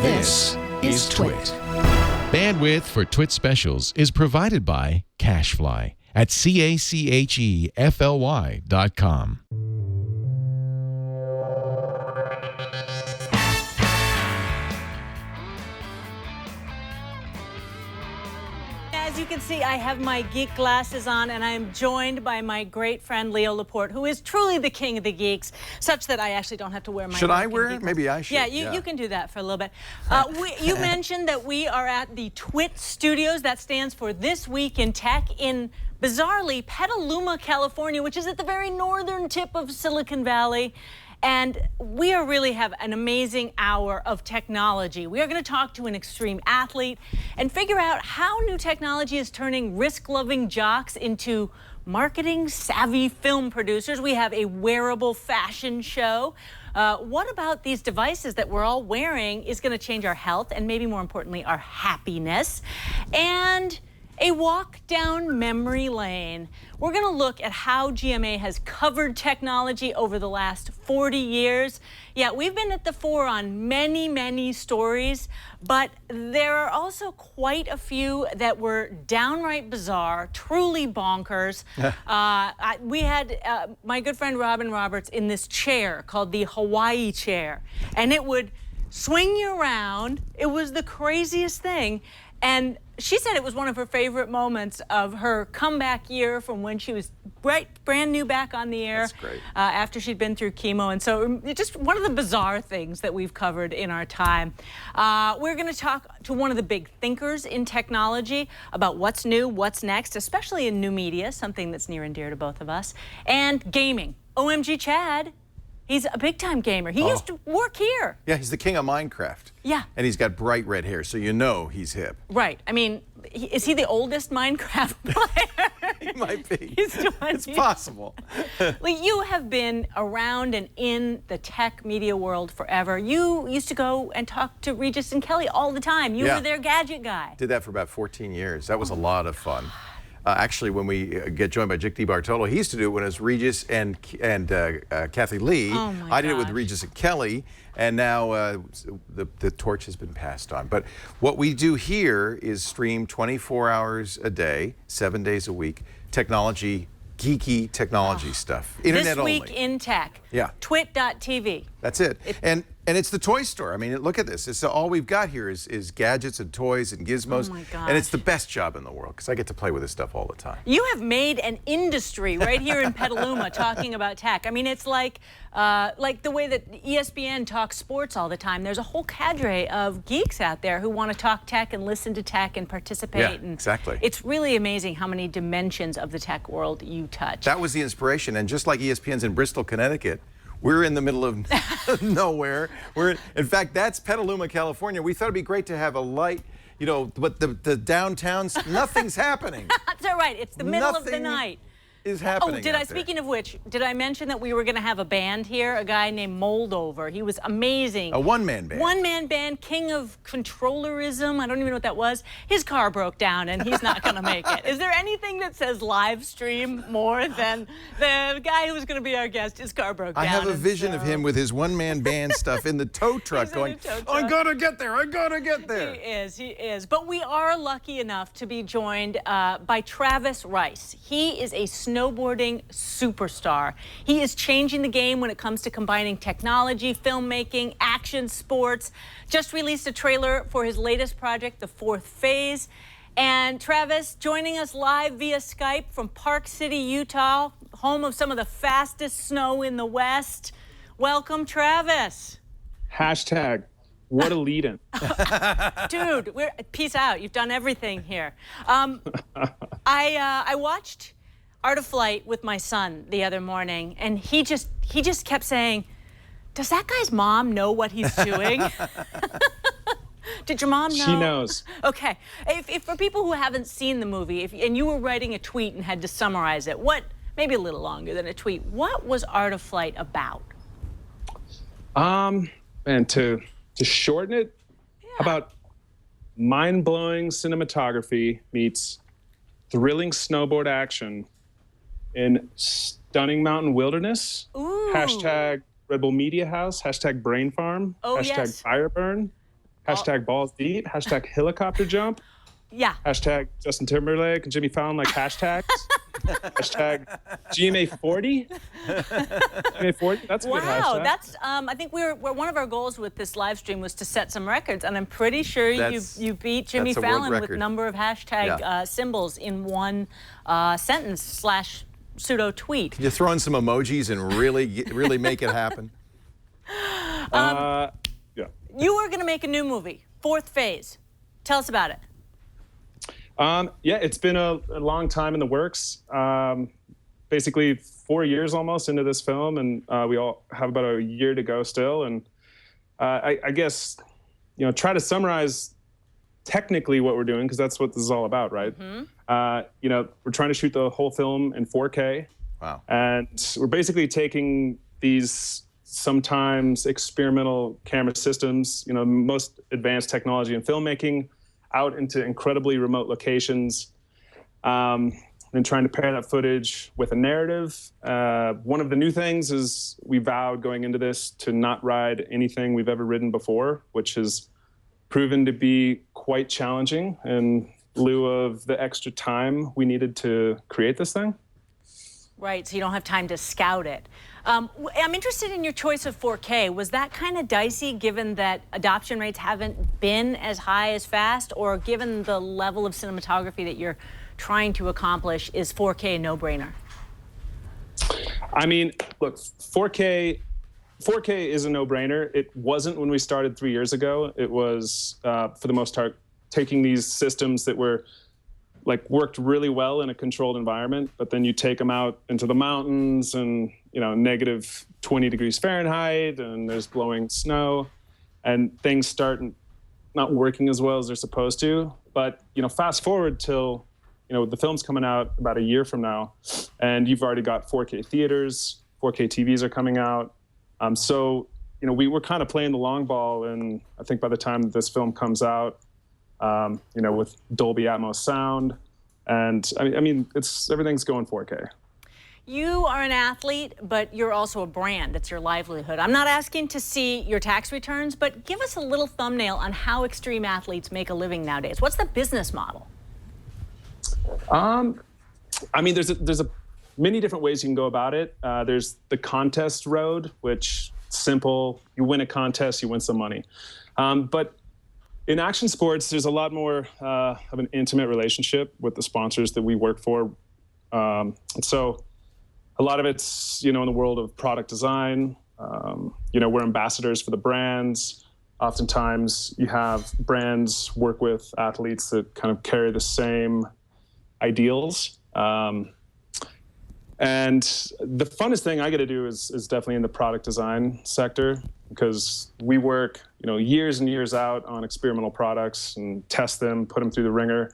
This is TWiT. Bandwidth for TWiT specials is provided by CacheFly at CACHEFLY.com. As you can see, I have my geek glasses on, and I am joined by my great friend Leo Laporte, who is truly the king of the geeks, such that I actually don't have to wear my. Should I wear it? Maybe I should. Yeah, you can do that for a little bit. You mentioned that we are at the TWiT Studios. That stands for This Week in Tech in, bizarrely, Petaluma, California, which is at the very northern tip of Silicon Valley. And we really have an amazing hour of technology. We are going to talk to an extreme athlete and figure out how new technology is turning risk-loving jocks into marketing-savvy film producers. We have a wearable fashion show. What about these devices that we're all wearing is going to change our health and maybe more importantly, our happiness? And a walk down memory lane. We're going to look at how GMA has covered technology over the last 40 years. Yeah, we've been at the fore on many, many stories, but there are also quite a few that were downright bizarre, truly bonkers. We had my good friend Robin Roberts in this chair called the Hawaii chair, and it would swing you around. It was the craziest thing. And she said it was one of her favorite moments of her comeback year from when she was brand new back on the air. That's great. After she'd been through chemo. And so just one of the bizarre things that we've covered in our time. We're going to talk to one of the big thinkers in technology about what's new, what's next, especially in new media, something that's near and dear to both of us, and gaming. OMG Chad. He's a big-time gamer. He used to work here. Yeah, he's the king of Minecraft. Yeah. And he's got bright red hair, so you know he's hip. Right. I mean, is he the oldest Minecraft player? He might be. He's 20. It's possible. Well, you have been around and in the tech media world forever. You used to go and talk to Regis and Kelly all the time. You were their gadget guy. Did that for about 14 years. That was a lot of fun. Actually, when we get joined by Dick DiBartolo, he used to do it when it was Regis and Kathy Lee. Oh my I did it with gosh. Regis and Kelly, and now the torch has been passed on. But what we do here is stream 24 hours a day, 7 days a week, technology, geeky technology stuff. Internet only. This Week in Tech. Yeah. TWiT.tv. That's it. And it's the toy store. I mean, look at this. It's all we've got here is gadgets and toys and gizmos. Oh my gosh. And it's the best job in the world because I get to play with this stuff all the time. You have made an industry right here in Petaluma talking about tech. I mean, it's like the way that ESPN talks sports all the time. There's a whole cadre of geeks out there who want to talk tech and listen to tech and participate. Yeah, and exactly. It's really amazing how many dimensions of the tech world you touch. That was the inspiration. And just like ESPN's in Bristol, Connecticut, we're in the middle of nowhere. In fact, that's Petaluma, California. We thought it'd be great to have a light, you know, but the downtowns, nothing's happening. That's all right. It's the middle of the night. Is happening. Oh, speaking of which, did I mention that we were going to have a band here? A guy named Moldover. He was amazing. A one-man band. One-man band, king of controllerism. I don't even know what that was. His car broke down and he's not going to make it. Is there anything that says live stream more than the guy who was going to be our guest? His car broke down. I have a vision of him with his one-man band stuff in the tow truck going, I gotta get there, I gotta get there. He is. But we are lucky enough to be joined by Travis Rice. He is a snowboarding superstar. He is changing the game when it comes to combining technology, filmmaking, action sports. Just released a trailer for his latest project, The Fourth Phase. And Travis joining us live via Skype from Park City, Utah, home of some of the fastest snow in the West. Welcome, Travis. Hashtag, what a lead-in. Dude, peace out. You've done everything here. I watched Art of Flight with my son the other morning, and he just kept saying, does that guy's mom know what he's doing? Did your mom know? She knows. Okay. If for people who haven't seen the movie, and you were writing a tweet and had to summarize it, maybe a little longer than a tweet, what was Art of Flight about? And to shorten it, about mind-blowing cinematography meets thrilling snowboard action in stunning mountain wilderness. Ooh. Hashtag Red Bull Media House, hashtag Brain Farm, Oh, hashtag yes. Fireburn, Hashtag balls deep. Hashtag helicopter jump. Yeah. Hashtag Justin Timberlake and Jimmy Fallon like hashtags. Hashtag GMA 40. GMA 40. That's a good hashtag. Wow, that's. I think we're one of our goals with this live stream was to set some records, and I'm pretty sure you beat Jimmy Fallon with number of hashtag symbols in one sentence / pseudo tweet. Can you throw in some emojis and really make it happen? Yeah. You were going to make a new movie, Fourth Phase. Tell us about it. Yeah, it's been a long time in the works. Basically 4 years almost into this film, and we all have about a year to go still. And I guess, try to summarize technically what we're doing, because that's what this is all about, right? We're trying to shoot the whole film in 4K. Wow. And we're basically taking these sometimes experimental camera systems, most advanced technology in filmmaking, out into incredibly remote locations, and trying to pair that footage with a narrative. One of the new things is we vowed going into this to not ride anything we've ever ridden before, which has proven to be quite challenging in lieu of the extra time we needed to create this thing. Right, so you don't have time to scout it. I'm interested in your choice of 4K. Was that kind of dicey given that adoption rates haven't been as high as fast, or given the level of cinematography that you're trying to accomplish, is 4K a no-brainer? I mean, look, 4K is a no-brainer. It wasn't when we started 3 years ago. It was, for the most part, taking these systems that were worked really well in a controlled environment, but then you take them out into the mountains and, negative 20 degrees Fahrenheit, and there's blowing snow, and things start not working as well as they're supposed to. But, fast forward till, the film's coming out about a year from now, and you've already got 4K theaters, 4K TVs are coming out. So, we were kind of playing the long ball, and I think by the time this film comes out, with Dolby Atmos sound, and I mean, everything's going 4K. You are an athlete, but you're also a brand. It's your livelihood. I'm not asking to see your tax returns, but give us a little thumbnail on how extreme athletes make a living nowadays. What's the business model? I mean, there's a many different ways you can go about it. There's the contest road, which simple. You win a contest, you win some money. But in action sports, there's a lot more of an intimate relationship with the sponsors that we work for. And so a lot of it's, in the world of product design. We're ambassadors for the brands. Oftentimes you have brands work with athletes that kind of carry the same ideals. And the funnest thing I get to do is definitely in the product design sector, because we work, years and years out on experimental products and test them, put them through the ringer,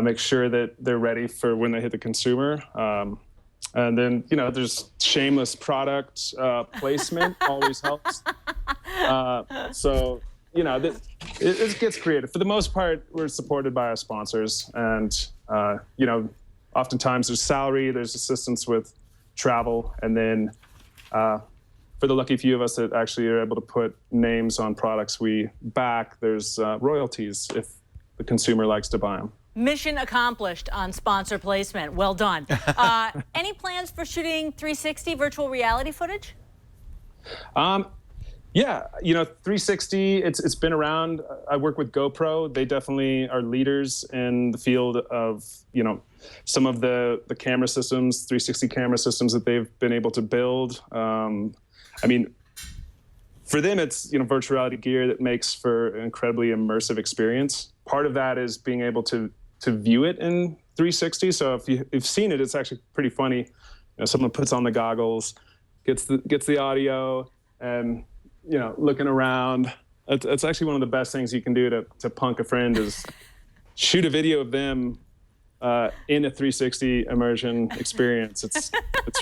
make sure that they're ready for when they hit the consumer. And then, there's shameless product placement always helps. So, it gets creative. For the most part, we're supported by our sponsors, and, oftentimes there's salary, there's assistance with travel, and then for the lucky few of us that actually are able to put names on products we back, there's royalties if the consumer likes to buy them. Mission accomplished on sponsor placement. Well done. Any plans for shooting 360 virtual reality footage? Yeah, 360, it's been around. I work with GoPro. They definitely are leaders in the field of, some of the camera systems, 360 camera systems that they've been able to build. I mean, for them, it's, virtual reality gear that makes for an incredibly immersive experience. Part of that is being able to view it in 360. So if you've seen it, it's actually pretty funny. Someone puts on the goggles, gets the audio, and looking around. It's actually one of the best things you can do to punk a friend is shoot a video of them in a 360 immersion experience. It's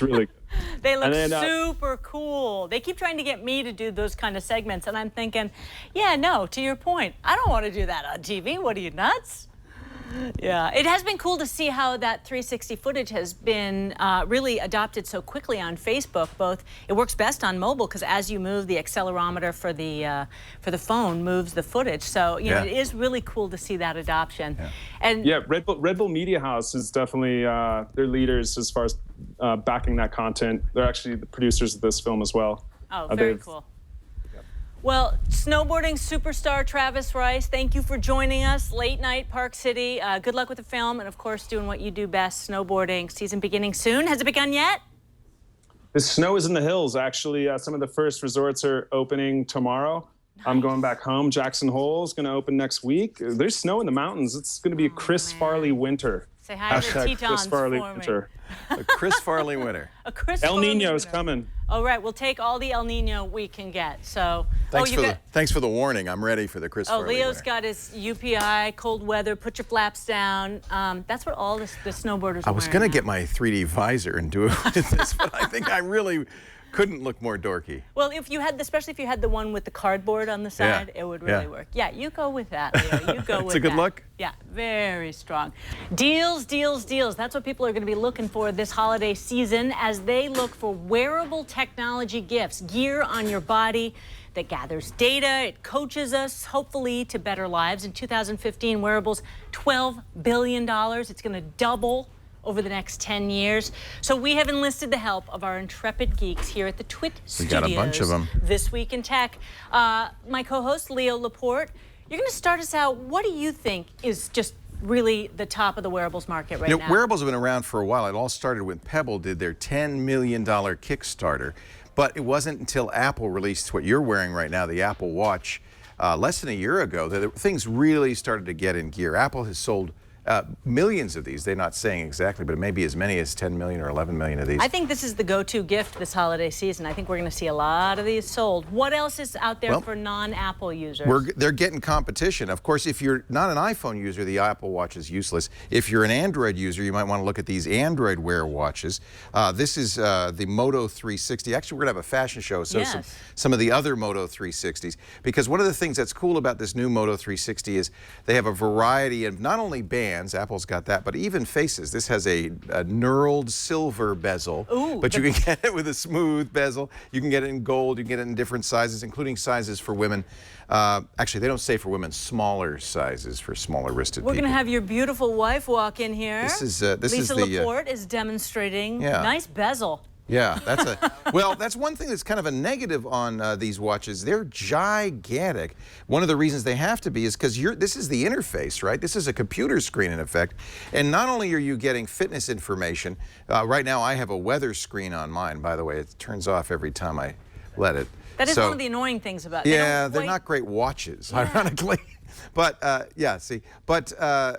really good. They look super cool. They keep trying to get me to do those kind of segments, and I'm thinking, yeah, no, to your point, I don't want to do that on TV. What are you, nuts? Yeah, it has been cool to see how that 360 footage has been really adopted so quickly on Facebook. Both, it works best on mobile because as you move, the accelerometer for the phone moves the footage. So you know, it is really cool to see that adoption. Yeah. And yeah, Red Bull Media House is definitely they're leaders as far as backing that content. They're actually the producers of this film as well. Oh, very cool. Well, snowboarding superstar Travis Rice, thank you for joining us. Late night, Park City. Good luck with the film and, of course, doing what you do best, snowboarding. Season beginning soon. Has it begun yet? The snow is in the hills, actually. Some of the first resorts are opening tomorrow. Nice. I'm going back home. Jackson Hole is going to open next week. There's snow in the mountains. It's going to be a Chris Farley winter. Say hi to the Tetons Chris Farley for winter. A Chris Farley winter. A Chris El Farley Nino is winter. coming. All right, we'll take all the El Nino we can get. So, thanks for the warning. I'm ready for the Chris Farley Leo's winter. got his UPI, cold weather, put your flaps down. That's what all the snowboarders I was going to get my 3D visor and do it with this, but I think I really couldn't look more dorky. Well, if you had, especially if you had the one with the cardboard on the side, it would really work. Yeah, you go with that, Leo. You go with that. It's a good look? Yeah, very strong. Deals, deals, deals. That's what people are going to be looking for this holiday season as they look for wearable technology gifts, gear on your body that gathers data. It coaches us, hopefully, to better lives. In 2015, wearables, $12 billion. It's going to double over the next 10 years. So we have enlisted the help of our intrepid geeks here at the TWiT Studios. We got a bunch of them. This Week in Tech. My co-host, Leo Laporte, you're going to start us out. What do you think is just really the top of the wearables market right now? Wearables have been around for a while. It all started when Pebble did their $10 million Kickstarter. But it wasn't until Apple released what you're wearing right now, the Apple Watch, less than a year ago, that things really started to get in gear. Apple has sold millions of these. They're not saying exactly, but it may be as many as 10 million or 11 million of these. I think this is the go-to gift this holiday season. I think we're going to see a lot of these sold. What else is out there for non-Apple users? They're getting competition. Of course, if you're not an iPhone user, the Apple Watch is useless. If you're an Android user, you might want to look at these Android Wear watches. This is the Moto 360. Actually, we're going to have a fashion show, so some of the other Moto 360s. Because one of the things that's cool about this new Moto 360 is they have a variety of not only bands, Apple's got that, but even faces. This has a knurled silver bezel, but you can get it with a smooth bezel. You can get it in gold. You can get it in different sizes, including sizes for women. Actually, they don't say for women, smaller sizes for smaller wristed people. We're going to have your beautiful wife walk in here. Lisa Laporte is demonstrating. Nice bezel. Yeah, that's one thing that's kind of a negative on these watches. They're gigantic. One of the reasons they have to be is because this is the interface, right? This is a computer screen in effect. And not only are you getting fitness information, right now I have a weather screen on mine, by the way. It turns off every time I let it. That is one of the annoying things about it. Yeah, they're not great watches, ironically. But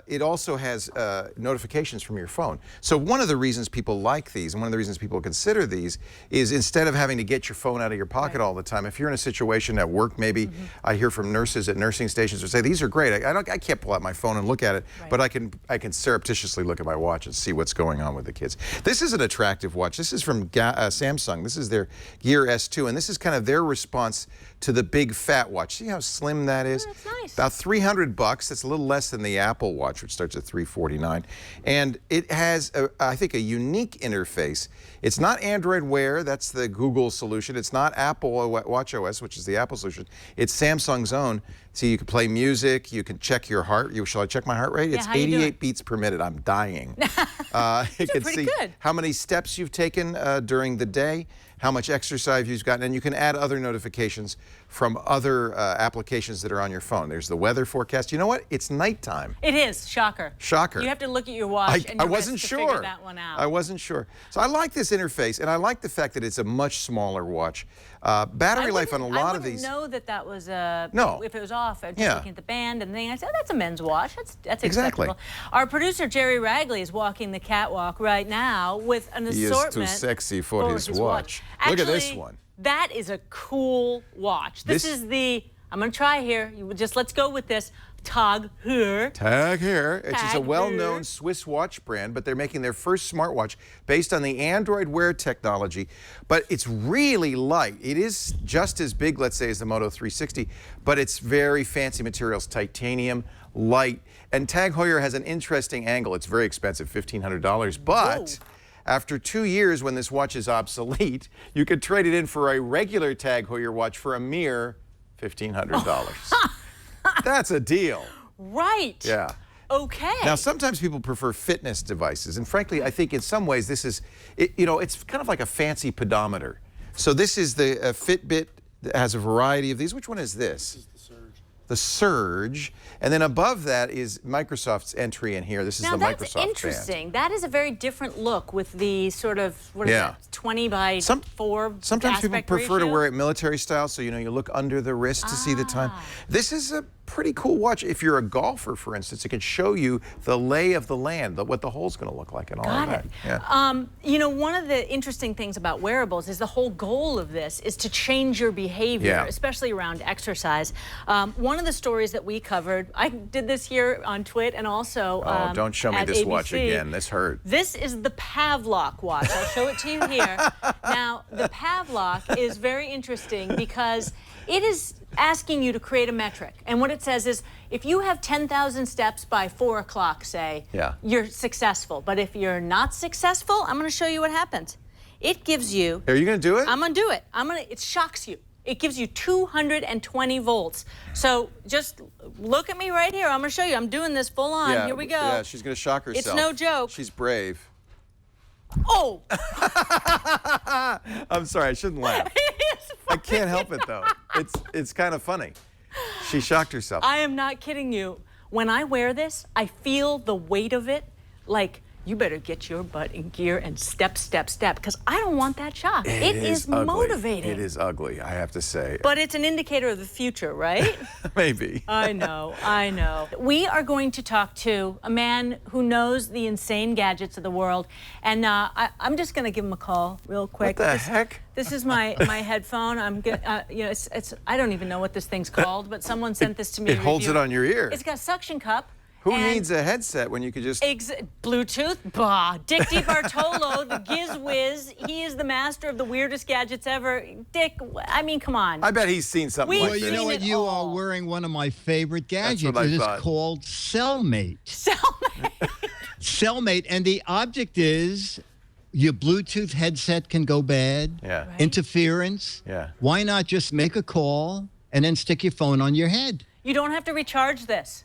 it also has notifications from your phone. So one of the reasons people like these, and one of the reasons people consider these, is instead of having to get your phone out of your pocket all the time, if you're in a situation at work, maybe I hear from nurses at nursing stations who say, these are great. I can't pull out my phone and look at it, but I can surreptitiously look at my watch and see what's going on with the kids. This is an attractive watch. This is from Samsung. This is their Gear S2, and this is kind of their response to the big fat watch. See how slim that is? That's nice. About $300. That's a little less than the Apple Watch, which starts at $349. And it has, I think, a unique interface. It's not Android Wear. That's the Google solution. It's not Apple WatchOS, which is the Apple solution. It's Samsung's own. So you can play music. You can check your heart. Shall I check my heart rate? Yeah, it's how you 88 doing? beats per minute. I'm dying. You can see how many steps you've taken during the day, how much exercise you've gotten, and you can add other notifications from other applications that are on your phone. There's the weather forecast. You know what? It's nighttime. It is. Shocker. Shocker. You have to look at your watch and I wasn't sure. figure that one out. I wasn't sure. So I like this interface, and I like the fact that it's a much smaller watch. Battery life on a lot of these. I wouldn't know that that was a... No. If it was off, just looking at the band and then I said, oh, that's a men's watch. That's Exactly. acceptable. Our producer, Jerry Ragley, is walking the catwalk right now with an assortment. He is too sexy for his watch. Actually, look at this one. That is a cool watch. This is the I'm going to try here. Let's go with this. Tag Heuer. Tag Heuer. It's just a Tag well-known Heuer. Swiss watch brand, but they're making their first smartwatch based on the Android Wear technology. But it's really light. It is just as big, let's say, as the Moto 360, but it's very fancy materials, titanium, light. And Tag Heuer has an interesting angle. It's very expensive, $1,500, but after 2 years, when this watch is obsolete, you could trade it in for a regular Tag Heuer watch for a mere $1,500. That's a deal. Right. Yeah. Okay. Now, sometimes people prefer fitness devices, and frankly, I think in some ways this is, it's kind of like a fancy pedometer. So this is the Fitbit that has a variety of these. Which one is this? This is the Surge. The Surge, and then above that is Microsoft's entry in here. This is now the Microsoft that's band. interesting. That is a very different look with the sort of, what is that, 20 by 4 Sometimes people aspect prefer to ratio? wear it military style, so you look under the wrist to see the time. This is a pretty cool watch. If you're a golfer, for instance, it can show you the lay of the land, what the hole's going to look like, and all of that. Yeah. One of the interesting things about wearables is the whole goal of this is to change your behavior, especially around exercise. One of the stories that we covered, I did this here on TWiT and also don't show me this ABC. watch again. This hurt. This is the Pavlok watch. I'll show it to you here. Now, the Pavlok is very interesting because it is asking you to create a metric. And what it says is, if you have 10,000 steps by 4 o'clock, say, you're successful. But if you're not successful, I'm going to show you what happens. It gives you... Are you going to do it? I'm going to do it. It shocks you. It gives you 220 volts. So just look at me right here. I'm going to show you. I'm doing this full on. Yeah, here we go. Yeah, she's going to shock herself. It's no joke. She's brave. Oh! I'm sorry, I shouldn't laugh. I can't help it, though. It's kind of funny. She shocked herself. I am not kidding you. When I wear this, I feel the weight of it like, you better get your butt in gear and step, step, step, because I don't want that shock. It is ugly. motivating. It is ugly, I have to say. But it's an indicator of the future, right? Maybe. I know, I know. We are going to talk to a man who knows the insane gadgets of the world, and I'm just going to give him a call real quick. What the heck? This is my headphone. I'm gonna, I don't even know what this thing's called, but someone sent this to me. It holds it on your ear. It's got a suction cup. Who needs a headset when you could just... Bluetooth? Bah. Dick DiBartolo, the Giz Whiz. He is the master of the weirdest gadgets ever. Dick, I mean, come on. I bet he's seen something like Well, this. you know what? You are wearing one of my favorite gadgets. That's what I It is thought. called Cellmate. Cellmate. Cellmate, and the object is your Bluetooth headset can go bad. Yeah. Right. Interference. Yeah. Why not just make a call and then stick your phone on your head? You don't have to recharge this.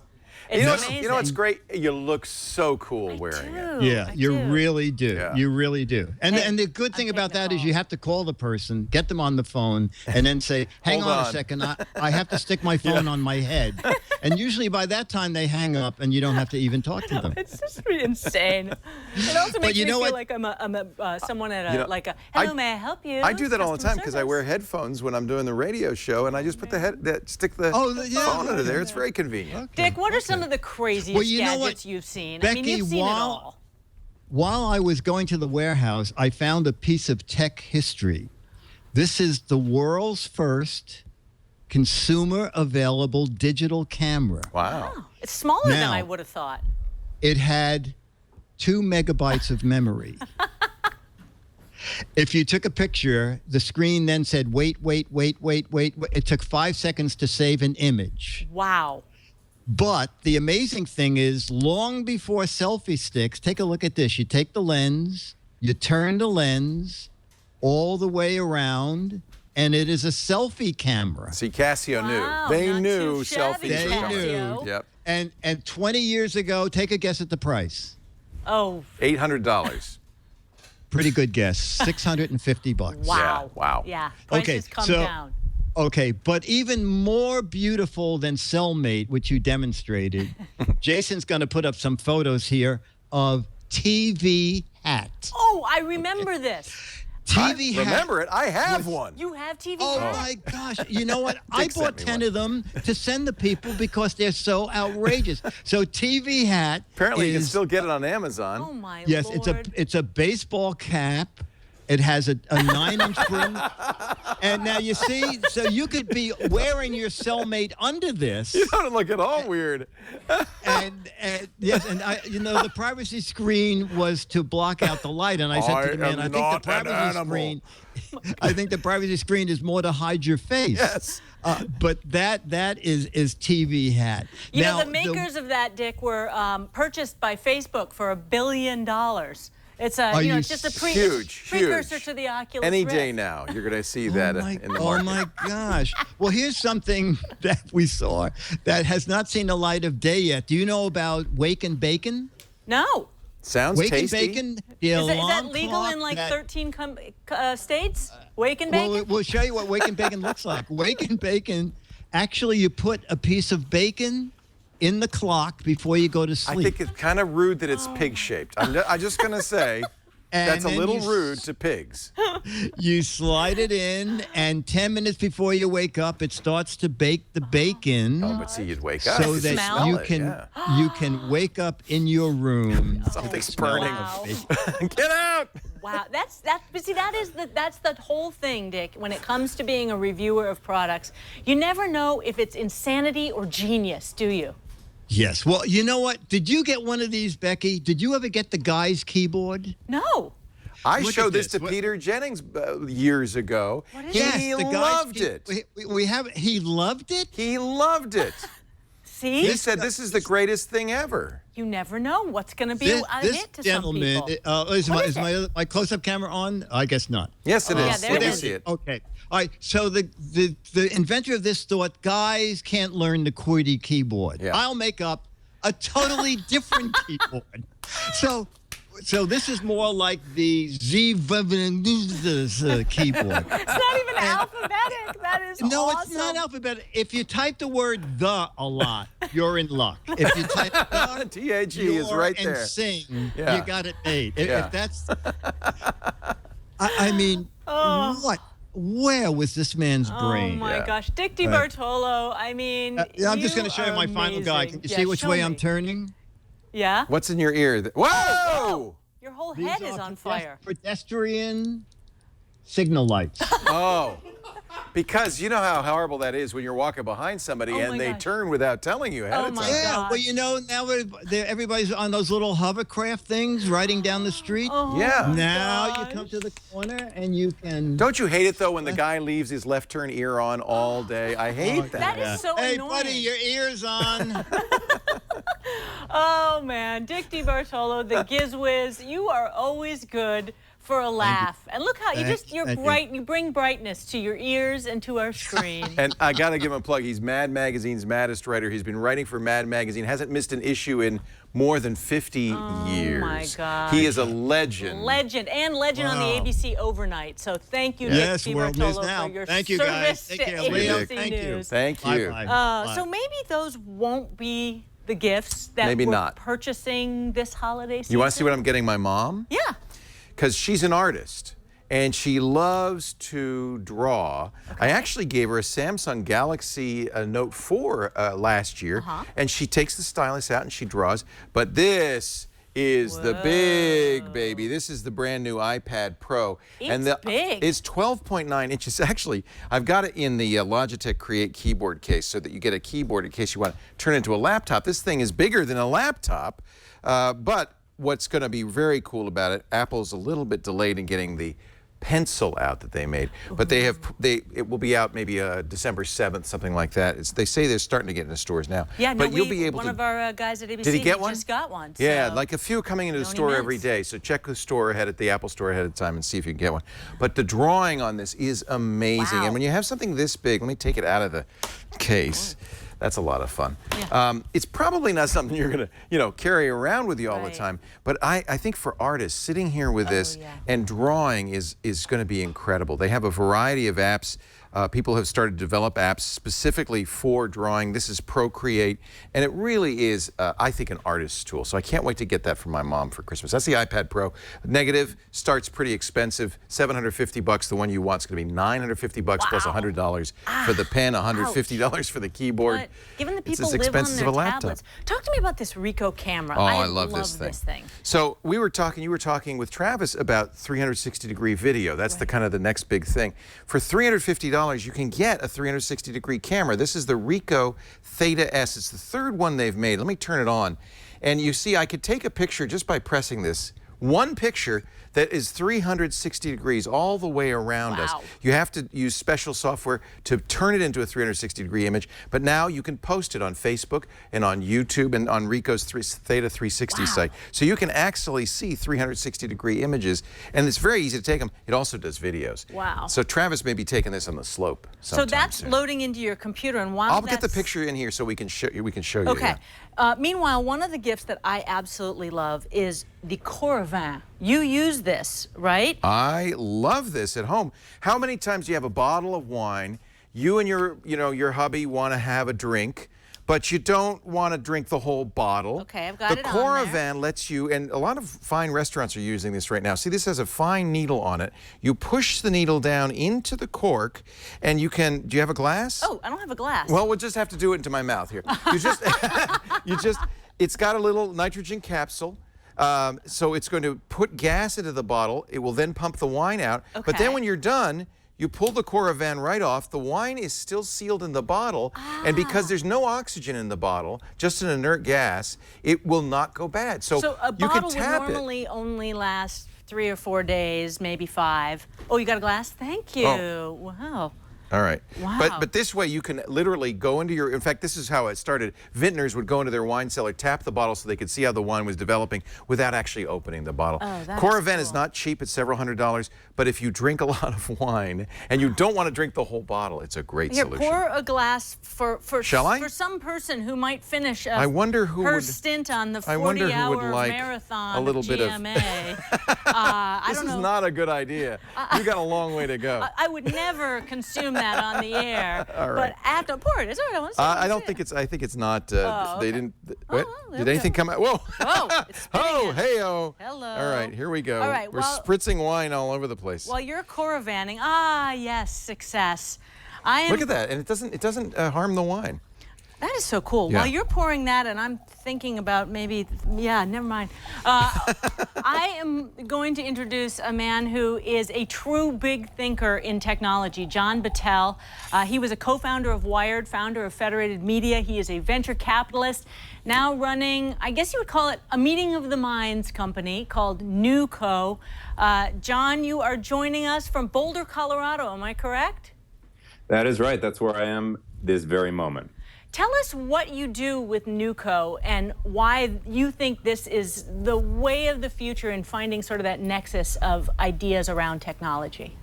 It's amazing. You know what's great? You look so cool wearing it. Yeah, you do. really do. Yeah. You really do. And Hey, the good thing I'm about taking the that is call. you have to call the person, get them on the phone, and then say, hang Hold on on. a second, I have to stick my phone on my head. And usually by that time they hang up and you don't have to even talk to them. It's just insane. It also makes you me know feel what? like I'm someone at You know, hello, may I help you? I do that all the Customer time because I service. wear headphones when I'm doing the radio show, and I just put stick the phone under there. It's very convenient. Dick, what are some of the craziest Well, you know gadgets what, you've seen? I Becky, mean, you've seen it all. While I was going to the warehouse, I found a piece of tech history. This is the world's first consumer available digital camera. Wow. It's smaller than Now- I would have thought. It had 2 megabytes of memory. If you took a picture, the screen then said, wait. It took 5 seconds to save an image. Wow. But the amazing thing is, long before selfie sticks, take a look at this. You take the lens, you turn the lens all the way around, and it is a selfie camera. See, Casio Wow, knew. They not knew too shabby, selfies were They coming. Casio. Yep. And 20 years ago, take a guess at the price. Oh, $800. Pretty good guess. $650. wow. wow. Yeah, prices come down. Okay, but even more beautiful than Cellmate, which you demonstrated, Jason's going to put up some photos here of TV Hat. Oh, I remember this. TV Hat. Remember it? I have one. You have TV Oh hat? my gosh! You know what? I Dick sent bought me 10 one. of them to send the people because they're so outrageous. So TV Hat. Apparently, you can is- still get it on Amazon. Oh my Yes, Lord. it's a baseball cap It has a 9-inch screen. And now you see, so you could be wearing your cellmate under this. You don't look at all weird. And yes, and the privacy screen was to block out the light. And I said to the man, I think the privacy screen is more to hide your face. Yes. But that is TV hat. You now, know, the makers of that, Dick, were purchased by Facebook for $1 billion. It's it's just a precursor to the Oculus Any Rift. day now, you're going to see that in the market. Oh my gosh! Well, here's something that we saw that has not seen the light of day yet. Do you know about Wake and Bacon? No. Sounds Wake tasty. and Bacon. Is that legal in like 13 states? Wake and Bacon? Well, we'll show you what Wake and Bacon looks like. Wake and Bacon, actually, you put a piece of bacon in the clock before you go to sleep. I think it's kind of rude that it's pig-shaped. I'm just going to say that's a little rude to pigs. You slide it in, and 10 minutes before you wake up, it starts to bake the bacon. Oh, but see, you'd wake up. So You that smell you it, can yeah. you can wake up in your room. Something's burning. Wow. Get out! Wow, but see, that's the whole thing, Dick. When it comes to being a reviewer of products, you never know if it's insanity or genius, do you? Yes. Well, you know what? Did you get one of these, Becky? Did you ever get the guy's keyboard? No. I Look showed at this this. to Peter Jennings years ago. What is He the guy's loved it. He loved it? He loved it. See? He said this is the greatest thing ever. You never know what's going to be a hit to gentleman, some people. is What is my close-up camera on? I guess not. Yes, it is. Yeah, there Let it me is. see it. Okay. All right. So the inventor of this thought, guys can't learn the QWERTY keyboard. Yeah. I'll make up a totally different keyboard. So this is more like the keyboard. It's not even alphabetic. That is No, awesome. it's not alphabetic. If you type the word "the" a lot, you're in luck. If you type "the," T-H-E is right there. and sing, Yeah. you got it made. Yeah. If that's, I mean, what? Where was this man's brain? Oh my Yeah. gosh, Dick DiBartolo. I mean, I'm just going to show you my final guy. Can you see which way I'm turning? Yeah. What's in your ear? Whoa! Your whole These head is are on fire. Pedestrian signal lights. Oh. Because you know how horrible that is when you're walking behind somebody Oh my and they gosh. turn without telling you ahead Oh of my time. Yeah, gosh. well, you know, now everybody's on those little hovercraft things riding down the street. Oh, Yeah. Now gosh. you come to the corner and you can. Don't you hate it though when the guy leaves his left turn ear on all day? I hate That is so Hey, annoying. buddy, your ear's on. Oh man, Dick DiBartolo, the Gizwiz, you are always good for a laugh. And look how Thank you're you. bright. You bring brightness to your ears and to our screen. And I got to give him a plug. He's Mad Magazine's maddest writer. He's been writing for Mad Magazine. Hasn't missed an issue in more than 50 years. Oh my gosh. He is a legend. Legend on the ABC overnight. So thank you, Yes, Dick World News DiBartolo, Now. for your Thank you, service guys. Take to care, ABC Leo. News. Thank you. Thank you. Bye-bye. So maybe those won't be the gifts that Maybe we're not. purchasing this holiday season. You want to see what I'm getting my mom? Yeah. Because she's an artist and she loves to draw. I actually gave her a Samsung Galaxy Note 4 last year, and she takes the stylus out and she draws. But this is the big baby. This is the brand new iPad Pro. It's big. It's 12.9 inches. Actually, I've got it in the Logitech Create keyboard case so that you get a keyboard in case you want to turn it into a laptop. This thing is bigger than a laptop, but what's going to be very cool about it, Apple's a little bit delayed in getting the pencil out that they made, but it will be out maybe December 7th, something like that. They say they're starting to get into stores now. Yeah, but you'll be able one to. of our guys at ABC Did he get one? just got one. Yeah, so like a few coming into the only store every minutes. day. So check the store the Apple store ahead of time and see if you can get one. But the drawing on this is amazing. Wow. And when you have something this big, let me take it out of the case. That's a lot of fun. Yeah. It's probably not something you're going to, carry around with you all the Right. time. But I think for artists, sitting here with this yeah. and drawing is going to be incredible. They have a variety of apps. People have started to develop apps specifically for drawing. This is Procreate, and it really is, I think, an artist's tool. So I can't wait to get that for my mom for Christmas. That's the iPad Pro. Negative starts pretty expensive, $750. The one you want is going to be $950 plus $100 for the pen, $150 for the keyboard. But given the It's people as live on expensive their as a laptop. tablets, talk to me about this Ricoh camera. Oh, I love this thing. So you were talking with Travis about 360-degree video. That's the kind of the next big thing. For $350, you can get a 360-degree camera. This is the Ricoh Theta S. It's the third one they've made. Let me turn it on. And you see, I could take a picture just by pressing this. One picture that is 360 degrees all the way around us. You have to use special software to turn it into a 360-degree image, but now you can post it on Facebook and on YouTube and on Ricoh's Theta 360 site. So you can actually see 360-degree images, and it's very easy to take them. It also does videos. Wow. So Travis may be taking this on the slope sometime So that's soon. loading into your computer, and while I'll get the picture in here so we can show you. Okay. Yeah. Meanwhile, one of the gifts that I absolutely love is the Coravin. You use this, right? I love this at home. How many times do you have a bottle of wine? You and your hubby want to have a drink, but you don't want to drink the whole bottle. Okay, I've got it on The there. Coravin lets you, and a lot of fine restaurants are using this right now. See, this has a fine needle on it. You push the needle down into the cork, and you can. Do you have a glass? Oh, I don't have a glass. Well, we'll just have to do it into my mouth here. It's got a little nitrogen capsule. So it's going to put gas into the bottle. It will then pump the wine out. But then Okay. when you're done, you pull the Coravin right off. The wine is still sealed in the bottle. And because there's no oxygen in the bottle, just an inert gas, it will not go bad. So a you can bottle tap would normally only last 3 or 4 days, maybe 5. Oh, you got a glass? Thank you. Oh. Wow. All right. Wow. But this way you can literally go into your, in fact, this is how it started. Vintners would go into their wine cellar, tap the bottle so they could see how the wine was developing without actually opening the bottle. Oh, that's Coravin is cool. not cheap. It's several $100s. But if you drink a lot of wine and you don't want to drink the whole bottle, it's a great Here, solution. pour a glass for Shall I? for some person who might finish I wonder who her would- stint on the I wonder who 40-hour would like marathon a little of bit of- GMA. I This don't is know. not a good idea. You got a long way to go. I would never consume that on the air. All right. But after pour it, it's all right. I don't think it's. I think it's not. Oh, They okay. didn't. Oh, What? there Did we anything go. come out? Whoa! Whoa, it's spinning Oh, it. hey-oh. Hello. All right, here we go. All right, We're well- spritzing wine all over the place. While you're Coravanning, yes, success. I am. Look at that, and it doesn't harm the wine. That is so cool. Yeah. While you're pouring that, and I'm thinking about maybe, never mind. I am going to introduce a man who is a true big thinker in technology, John Battelle. He was a co-founder of Wired, founder of Federated Media. He is a venture capitalist, now running, I guess you would call it a meeting of the minds company called NewCo. John, you are joining us from Boulder, Colorado. Am I correct? That is right. That's where I am this very moment. Tell us what you do with NewCo and why you think this is the way of the future in finding sort of that nexus of ideas around technology.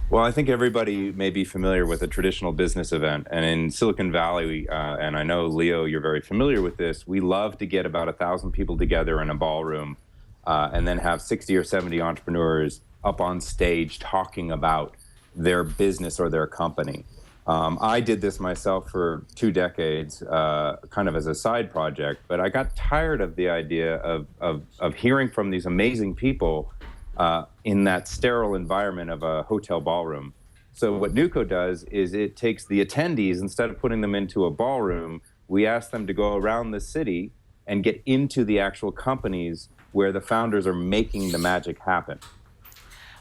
Well, I think everybody may be familiar with a traditional business event. And in Silicon Valley, and I know, Leo, you're very familiar with this, we love to get about 1,000 people together in a ballroom and then have 60 or 70 entrepreneurs up on stage talking about their business or their company. I did this myself for 2 decades, kind of as a side project, but I got tired of the idea of hearing from these amazing people in that sterile environment of a hotel ballroom. So what NewCo does is it takes the attendees, instead of putting them into a ballroom, we ask them to go around the city and get into the actual companies where the founders are making the magic happen.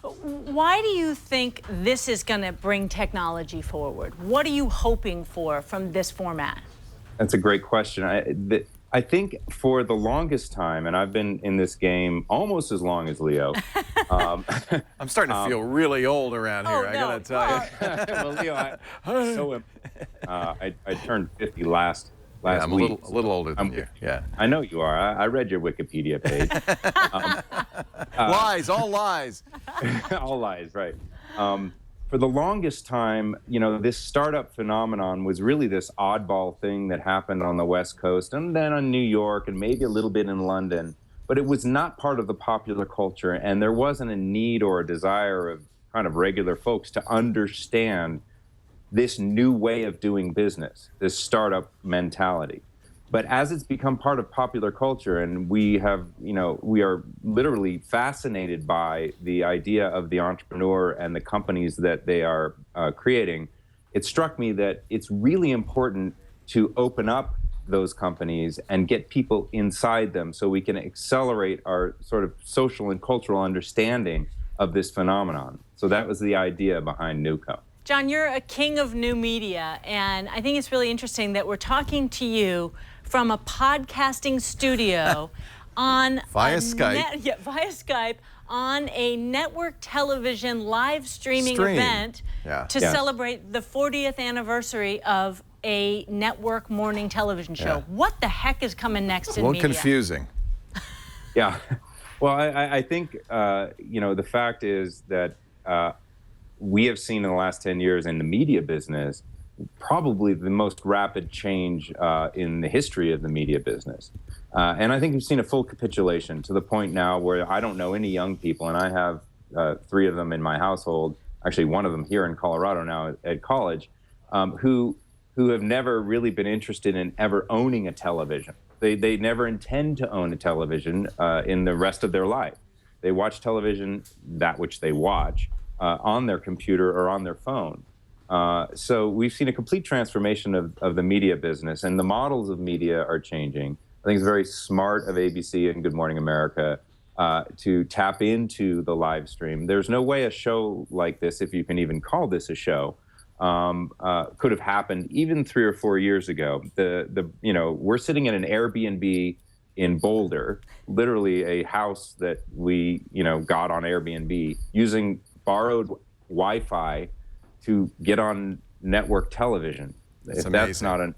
Why do you think this is going to bring technology forward? What are you hoping for from this format? That's a great question. I think for the longest time, and I've been in this game almost as long as Leo. I'm starting to feel really old around here. I no. gotta tell you. Well, Leo, I turned 50 last I'm week. a little older than you. Yeah. I know you are. I read your Wikipedia page. Lies, all lies. All lies, right. For the longest time, this startup phenomenon was really this oddball thing that happened on the West Coast and then on New York and maybe a little bit in London, but it was not part of the popular culture, and there wasn't a need or a desire kind of regular folks to understand this new way of doing business, this startup mentality. But as it's become part of popular culture, and we have, we are literally fascinated by the idea of the entrepreneur and the companies that they are creating, it struck me that it's really important to open up those companies and get people inside them so we can accelerate our sort of social and cultural understanding of this phenomenon. So that was the idea behind NewCo. John, you're a king of new media, and I think it's really interesting that we're talking to you from a podcasting studio on via Skype. Via Skype on a network television live streaming event to celebrate the 40th anniversary of a network morning television show. Yeah. What the heck is coming next in a little media? confusing. Yeah. Well, I think, the fact is that we have seen in the last 10 years in the media business probably the most rapid change in the history of the media business. And I think we've seen a full capitulation to the point now where I don't know any young people, and I have 3 of them in my household, actually one of them here in Colorado now at college, who have never really been interested in ever owning a television. They never intend to own a television in the rest of their life. They watch television, that which they watch, on their computer or on their phone. So we've seen a complete transformation of the media business, and the models of media are changing. I think it's very smart of ABC and Good Morning America to tap into the live stream. There's no way a show like this, if you can even call this a show, could have happened even 3 or 4 years ago. We're sitting in an Airbnb in Boulder, literally a house that we, got on Airbnb, using borrowed Wi-Fi to get on network television. If that's not an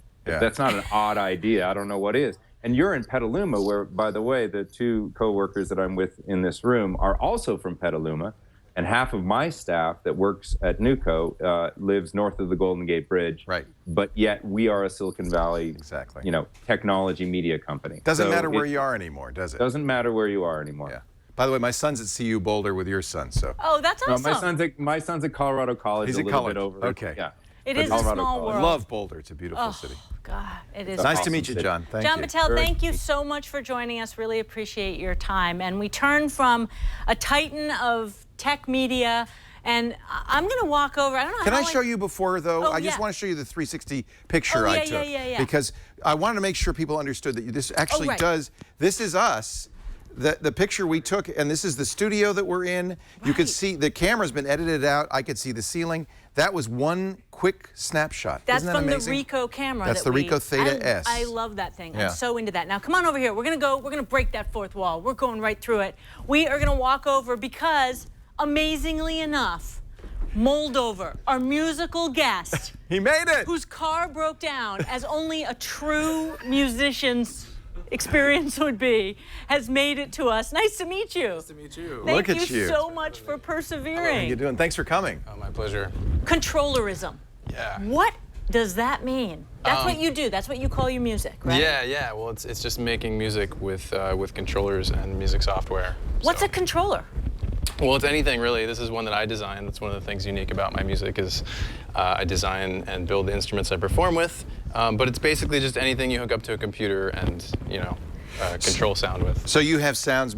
odd idea, I don't know what is. And you're in Petaluma, where, by the way, the 2 coworkers that I'm with in this room are also from Petaluma. And half of my staff that works at NewCo lives north of the Golden Gate Bridge. Right. But yet we are a Silicon Valley, technology media company. Doesn't matter where you are anymore, does it? Doesn't matter where you are anymore. Yeah. By the way, my son's at CU Boulder with your son, so. Oh, that's awesome. No, my son's at Colorado College. He's a at little college. bit over. Okay. Yeah. It is a small world. I love Boulder. It's a beautiful city. God, it is. Nice awesome. to meet you, John. Thank John you. Patel, thank you so much for joining us. Really appreciate your time. And we turn from a titan of tech media, and I'm going to walk over. I don't know. Can I show you before, though? I just want to show you the 360 picture I took. Because I wanted to make sure people understood that this actually does. This is us. The picture we took, and this is the studio that we're in. You could see the camera's been edited out. I could see the ceiling. That was one quick snapshot. That's Isn't that from amazing? the Ricoh camera. That's the Ricoh Theta S. I love that thing. Yeah. I'm so into that. Now come on over here. We're gonna break that fourth wall. We're going right through it. We are gonna walk over because, amazingly enough, Moldover, our musical guest. He made it! Whose car broke down, as only a true musician's experience would be, has made it to us. Nice to meet you. Nice to meet you. Thank you so much for persevering. How you doing? Thanks for coming. Oh, my pleasure. Controllerism. Yeah. What does that mean? That's what you do. That's what you call your music, right? Yeah. Well, it's just making music with controllers and music software. What's a controller? Well, it's anything really. This is one that I design. That's one of the things unique about my music is I design and build the instruments I perform with. But it's basically just anything you hook up to a computer and control sound with. So you have sounds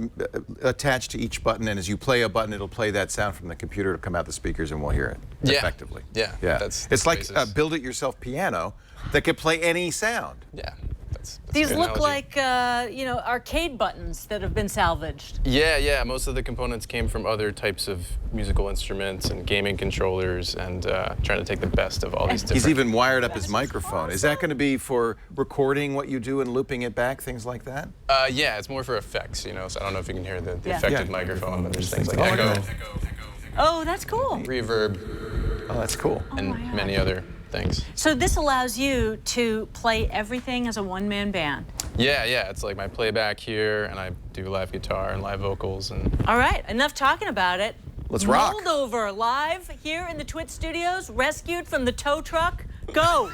attached to each button, and as you play a button, it'll play that sound from the computer. It'll come out the speakers, and we'll hear it effectively. Yeah. It's like a build-it-yourself piano that could play any sound. Yeah. These look like, arcade buttons that have been salvaged. Yeah. Most of the components came from other types of musical instruments and gaming controllers, and trying to take the best of all these different... He's even wired up his microphone. Awesome. Is that going to be for recording what you do and looping it back, things like that? Yeah, it's more for effects, so I don't know if you can hear the effective microphone, but there's things like echo. Oh, that's cool. Reverb. Oh, that's cool. And many other things. So this allows you to play everything as a one-man band. Yeah, it's like my playback here, and I do live guitar and live vocals. And all right, enough talking about it. Let's rock. Moldover, live here in the TWiT studios, rescued from the tow truck. Go.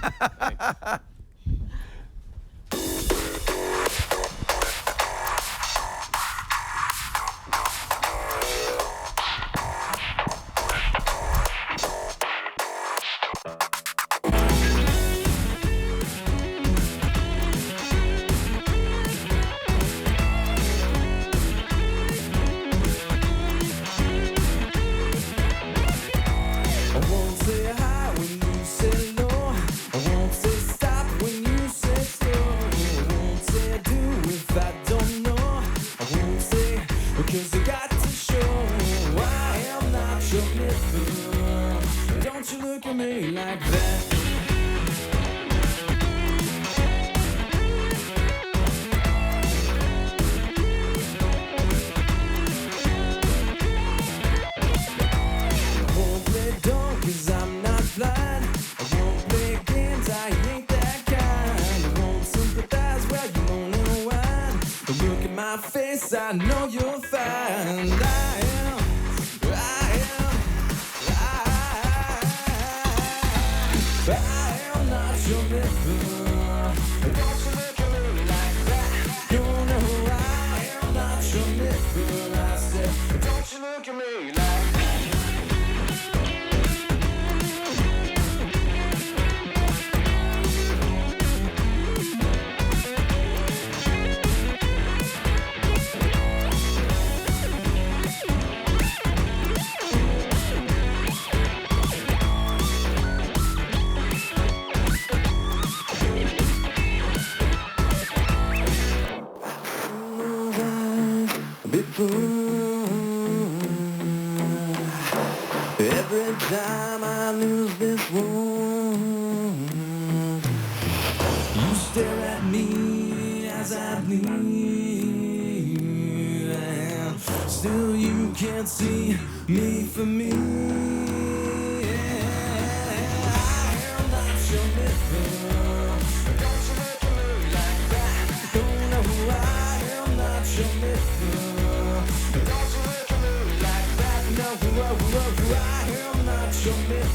Yes, I know you'll find I am not your nipple. Don't you look at me like that. You know I am not your nipple. I said, don't you look at me like that. Every time I lose this wound, you stare at me as I bleed, and still you can't see me for me. I am not your nipple. Don't you look at me like that. Oh no, I am not your nipple. Don't you look at me like that. No, I am not your nipple.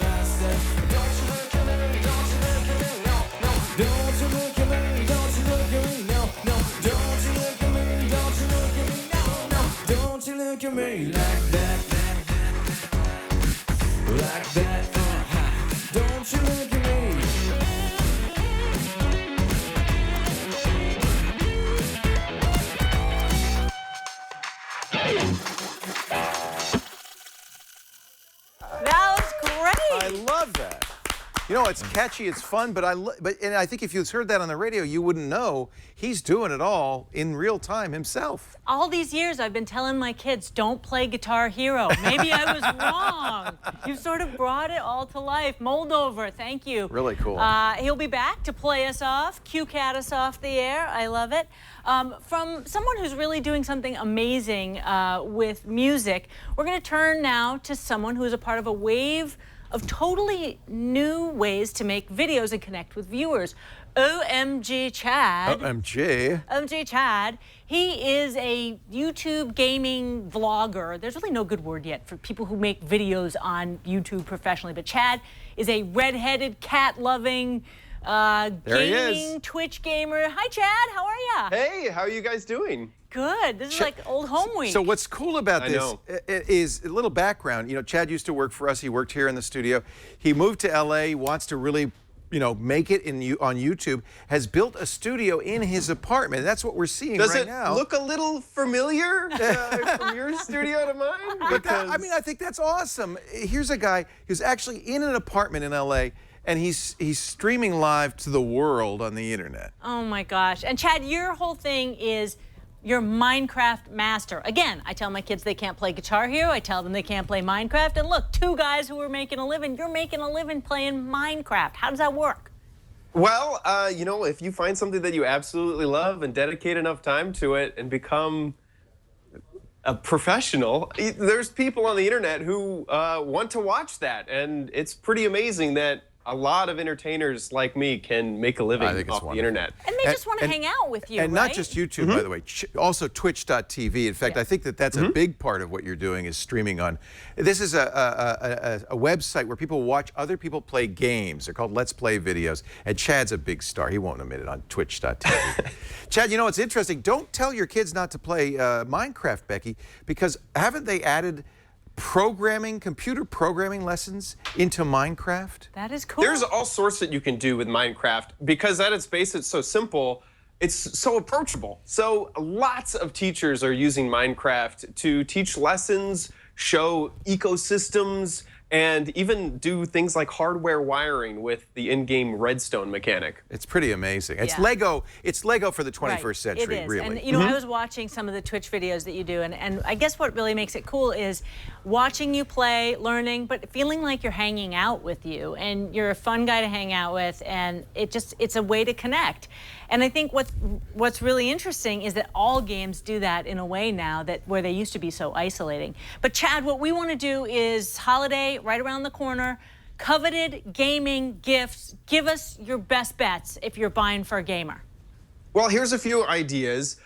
I said, don't you look at me, don't you look at me, no, no. Don't you look at me, don't you look at me, no, no. Don't you look at me, don't you look at me, no, no. Don't you look at me like that, like that, Don't you look at me. That was great. I love that. You know, it's catchy, it's fun, but I think if you heard that on the radio, you wouldn't know he's doing it all in real time himself. All these years I've been telling my kids, don't play Guitar Hero. Maybe I was wrong. You've sort of brought it all to life. Moldover, thank you. Really cool. He'll be back to play us off, cue-cat us off the air. I love it. From someone who's really doing something amazing with music, we're going to turn now to someone who is a part of a wave of totally new ways to make videos and connect with viewers. OMG Chad. OMG Chad. He is a YouTube gaming vlogger. There's really no good word yet for people who make videos on YouTube professionally, but Chad is a red-headed, cat-loving, gaming Twitch gamer. Hi, Chad. How are ya? Hey, how are you guys doing? Good. This is like old home week. So what's cool about this is a little background. You know, Chad used to work for us. He worked here in the studio. He moved to LA, wants to really, you know, make it on YouTube, has built a studio in his apartment. That's what we're seeing right now. Does it look a little familiar from your studio to mine? But I mean, I think that's awesome. Here's a guy who's actually in an apartment in LA, and he's streaming live to the world on the internet. Oh my gosh. And Chad, your whole thing is you're Minecraft master. Again, I tell my kids they can't play Guitar Hero. I tell them they can't play Minecraft. And look, two guys who are making a living. You're making a living playing Minecraft. How does that work? Well, you know, if you find something that you absolutely love and dedicate enough time to it and become a professional, there's people on the internet who want to watch that. And it's pretty amazing that a lot of entertainers like me can make a living off the internet. And they just want to hang out with you, and right? not just YouTube, by the way, also Twitch.tv. In fact, I think that's a big part of what you're doing is streaming on. This is a website where people watch other people play games. They're called Let's Play videos. And Chad's a big star. He won't admit it on Twitch.tv. Chad, you know, it's interesting. Don't tell your kids not to play Minecraft, Becky, because haven't they added computer programming lessons into Minecraft? That is cool. There's all sorts that you can do with Minecraft because at its base it's so simple, it's so approachable. So lots of teachers are using Minecraft to teach lessons, show ecosystems, and even do things like hardware wiring with the in-game redstone mechanic. It's pretty amazing. It's Lego. It's Lego for the 21st century, it is. really. And you know, I was watching some of the Twitch videos that you do, and I guess what really makes it cool is watching you play, learning, but feeling like you're hanging out with you, and you're a fun guy to hang out with, and it's a way to connect. And I think what's really interesting is that all games do that in a way now where they used to be so isolating. But Chad, what we want to do is holiday right around the corner, coveted gaming gifts. Give us your best bets if you're buying for a gamer. Well, here's a few ideas.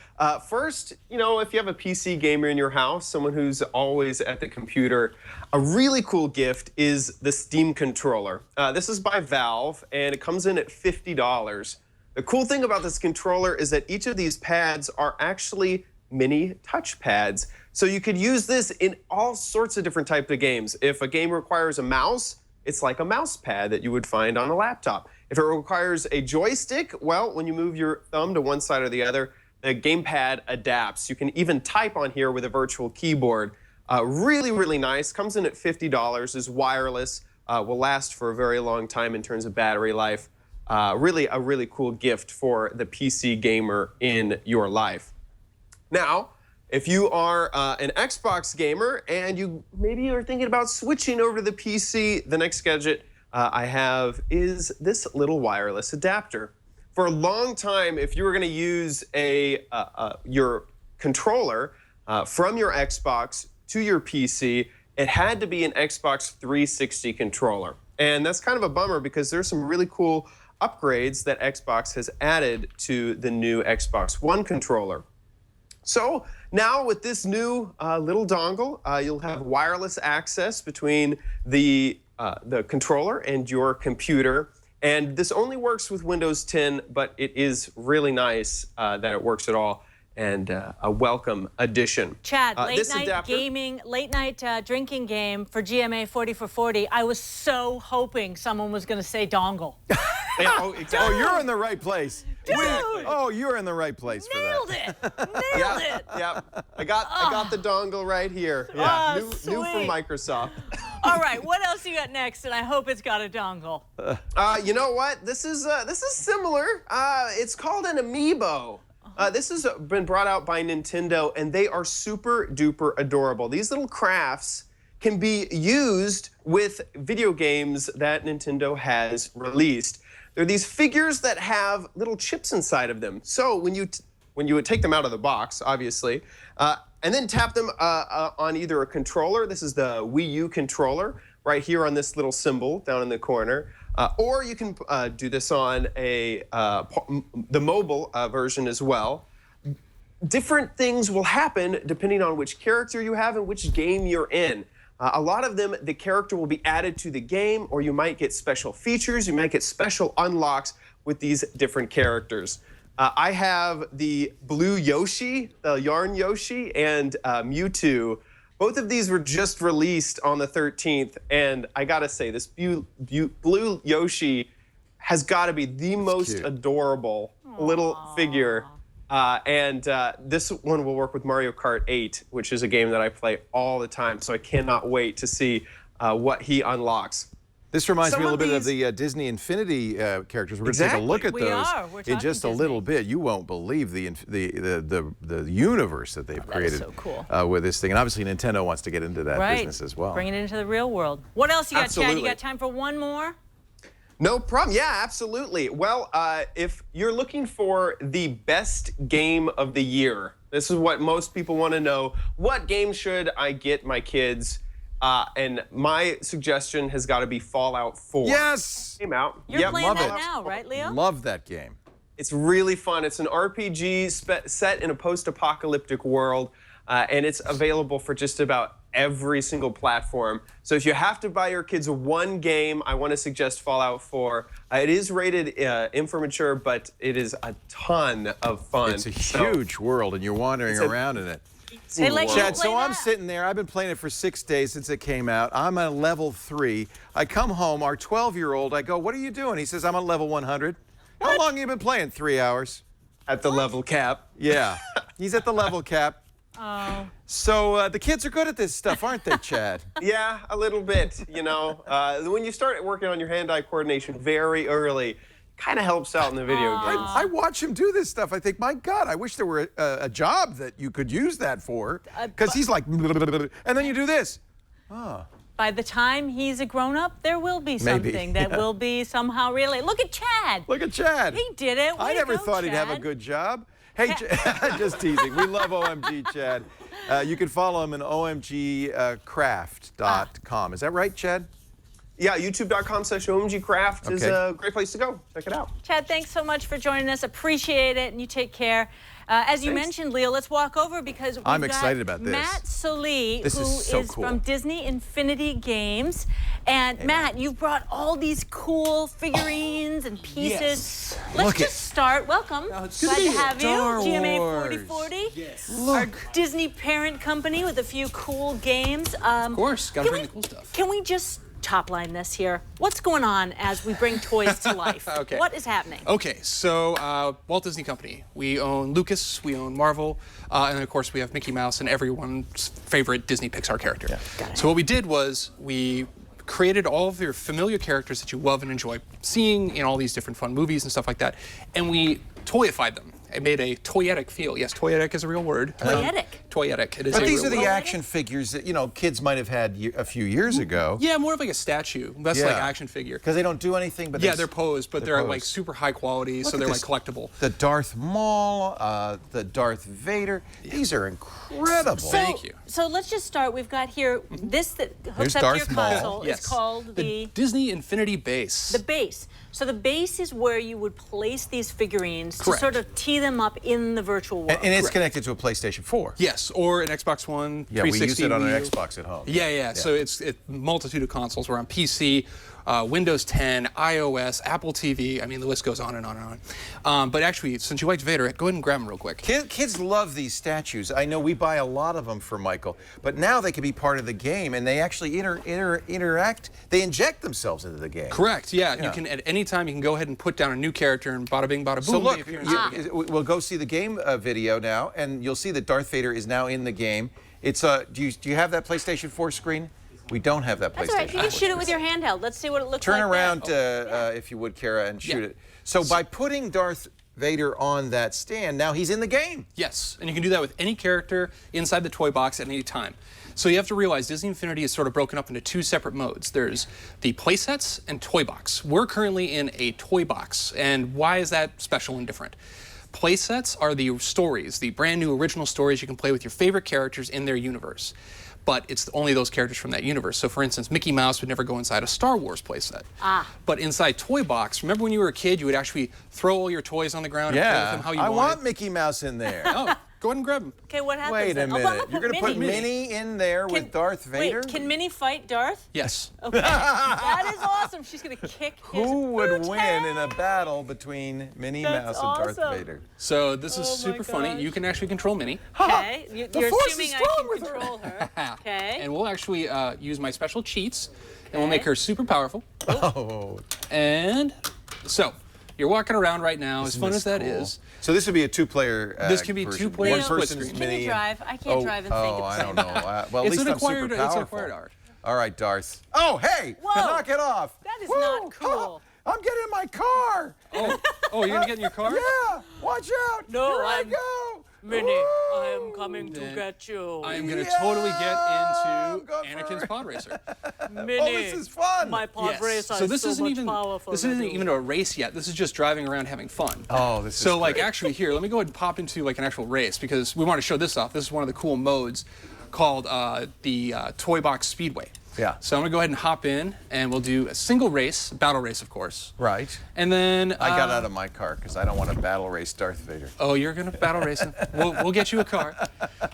First, if you have a PC gamer in your house, someone who's always at the computer, a really cool gift is the Steam controller. This is by Valve, and it comes in at $50. The cool thing about this controller is that each of these pads are actually mini touch pads. So you could use this in all sorts of different types of games. If a game requires a mouse, it's like a mouse pad that you would find on a laptop. If it requires a joystick, well, when you move your thumb to one side or the other, the gamepad adapts. You can even type on here with a virtual keyboard. Really, really nice. Comes in at $50, is wireless, will last for a very long time in terms of battery life. Really a really cool gift for the PC gamer in your life. Now, if you are an Xbox gamer and you maybe are thinking about switching over to the PC, the next gadget I have is this little wireless adapter. For a long time, if you were going to use your controller from your Xbox to your PC, it had to be an Xbox 360 controller. And that's kind of a bummer because there's some really cool upgrades that Xbox has added to the new Xbox One controller. So now with this new little dongle, you'll have wireless access between the controller and your computer. And this only works with Windows 10, but it is really nice that it works at all, and a welcome addition. Chad, late night gaming, late night drinking game for GMA 40 for 40. I was so hoping someone was going to say dongle. Yeah, exactly. Oh, you're in the right place. Dude! Oh, you're in the right place for Nailed that. it! Nailed it! Yeah, I got the dongle right here. Yeah, new from Microsoft. All right, what else you got next? And I hope it's got a dongle. You know what? This is similar. It's called an amiibo. This has been brought out by Nintendo, and they are super duper adorable. These little crafts can be used with video games that Nintendo has released. They're these figures that have little chips inside of them. So when you would take them out of the box, obviously, and then tap them on either a controller. This is the Wii U controller right here on this little symbol down in the corner. Or you can do this on the mobile version as well. Different things will happen depending on which character you have and which game you're in. A lot of them, the character will be added to the game, or you might get special features, you might get special unlocks with these different characters. I have the blue Yoshi, the yarn Yoshi, and Mewtwo. Both of these were just released on the 13th, and I gotta say, this blue Yoshi has gotta be the most adorable little figure. This one will work with Mario Kart 8, which is a game that I play all the time, so I cannot wait to see what he unlocks. This reminds me a little bit of the Disney Infinity characters. We're going to take a look at those in just a little bit. You won't believe the universe that they've created so cool. with this thing. And obviously Nintendo wants to get into that business as well. Bring it into the real world. What else you got, Chad? You got time for one more? No problem. Yeah, absolutely. Well, if you're looking for the best game of the year, this is what most people want to know. What game should I get my kids? And my suggestion has got to be Fallout 4. Yes! Came out. You're playing that now, right, Leo? Love that game. It's really fun. It's an RPG set in a post-apocalyptic world, and it's available for just about every single platform. So if you have to buy your kids one game, I want to suggest Fallout 4. It is rated M for mature, but it is a ton of fun. It's a huge world, and you're wandering around in it. Hey, Chad, so I'm sitting there. I've been playing it for 6 days since it came out. I'm at level 3. I come home, our 12-year-old, I go, what are you doing? He says, I'm at level 100. How long have you been playing? 3 hours. At the level cap. Yeah, he's at the level cap. Oh. So the kids are good at this stuff, aren't they, Chad? Yeah, a little bit, you know. When you start working on your hand-eye coordination very early, kind of helps out in the video games. I watch him do this stuff. I think, my God, I wish there were a job that you could use that for. Because he's like, and then you do this. Oh. By the time he's a grown-up, there will be something that will be somehow really. Look at Chad. Look at Chad. He did it. I never thought he'd have a good job. Hey, just teasing. We love OMG Chad. You can follow him at omgcraft.com. Is that right, Chad? yeah, youtube.com/omgcraft is a great place to go. Check it out. Chad, thanks so much for joining us. Appreciate it, and you take care. As you mentioned, Leo, let's walk over because we've I'm got excited about this. Matt Solie, This who is so is cool. from Disney Infinity Games. And Matt, you've brought all these cool figurines and pieces. Yes. Let's Look just start. Welcome. it's good Glad to be to here. have Star you. GMA Wars. 4040. Yes. Our Disney parent company with a few cool games. Of course, gotta can bring we- the cool stuff. Can we just top line this here? What's going on as we bring toys to life? Okay. What is happening? Okay, so Walt Disney Company. We own Lucas, we own Marvel, and then of course we have Mickey Mouse and everyone's favorite Disney Pixar character. Got it. So what we did was we created all of your familiar characters that you love and enjoy seeing in all these different fun movies and stuff like that, and we toyified them. It made a toyetic feel. Yes, toyetic is a real word. Toyetic? Toyetic. It is But a these real are the word. action figures that, you know, kids might have had a few years ago. Yeah, more of like a statue. That's like action figure. Because they don't do anything, but Yeah, they're posed, but they're like posed. super high quality, so Look at they're like this. collectible. The Darth Maul, the Darth Vader. These are incredible. Thank you. So let's just start. We've got here this that hooks Here's up to your Darth Maul. console. Yes. It's called the Disney Infinity Base. the base. So the base is where you would place these figurines Correct. to sort of tee them up in the virtual world. And it's Correct. connected to a PlayStation 4. Yes, or an Xbox One, Yeah, we 360. use it on Wii an U. Xbox at home. Yeah. So it's a multitude of consoles. We're on PC, Windows 10, iOS, Apple TV. I mean, the list goes on and on and on. But actually, since you liked Vader, go ahead and grab him real quick. Kids love these statues. I know we buy a lot of them for Michael, but now they can be part of the game, and they actually interact. They inject themselves into the game. Correct. Yeah. Yeah. You can at any time you can go ahead and put down a new character and bada bing, bada boom. So they look, appear in the game. we'll go see the game video now, and you'll see that Darth Vader is now in the game. It's do you have that PlayStation 4 screen? We don't have that PlayStation. That's all right. You 4 can shoot it with your handheld. Let's see what it looks Turn like. around, there. if you would, Kara, and shoot Yeah. it. So by putting Darth Vader on that stand, now he's in the game. Yes, and you can do that with any character inside the toy box at any time. So you have to realize Disney Infinity is sort of broken up into two separate modes. There's the playsets and toy box. We're currently in a toy box, and why is that special and different? Playsets are the stories, the brand new original stories you can play with your favorite characters in their universe. But it's only those characters from that universe. So for instance, Mickey Mouse would never go inside a Star Wars playset. But inside Toy Box, remember when you were a kid, you would actually throw all your toys on the ground and play with them how you I wanted? want Mickey Mouse in there. Oh, go ahead and grab them. Okay, what happens Wait a then? minute. Oh, well, You're going to put Minnie in there with Darth Vader? Wait, can Minnie fight Darth? Yes. Okay. That is awesome. She's going to kick his Who would boot win in a head. battle between Minnie That's Mouse and awesome. Darth Vader? So this is Oh my super funny. gosh. You can actually control Minnie. Okay, you're Force is assuming I strong can with her. control her. Okay. And we'll actually use my special cheats, and we'll make her super powerful. Oh, And so, you're walking around right now, as fun this as that cool? is. So this would be a two-player. This can be version. two-player One split person's screen. Can Minnie. you drive? I can't drive and think at the I same don't know. time. Well, at It's least an I'm acquired- super it's an powerful. acquired art. All right, Darth. Oh, hey! Whoa. Knock it off. That is Woo. not cool. I'm getting in my car. Oh, you're gonna get in your car? Yeah. Watch out. No, Here I I'm- go. Minnie, I Woo. am coming to get you. I am gonna Yeah, totally get into go for Anakin's it. pod racer. Minnie, Oh, this is fun. my pod racer So this is so isn't much even powerful. this isn't even a race yet. This is just driving around having fun. Oh, this is So like great. actually here, let me go ahead and pop into like an actual race because we want to show this off. This is one of the cool modes called the Toy Box Speedway. Yeah. So I'm gonna go ahead and hop in, and we'll do a single race, battle race, of course. Right. And then I got out of my car because I don't want to battle race Darth Vader. Oh, you're gonna battle race him. We'll get you a car.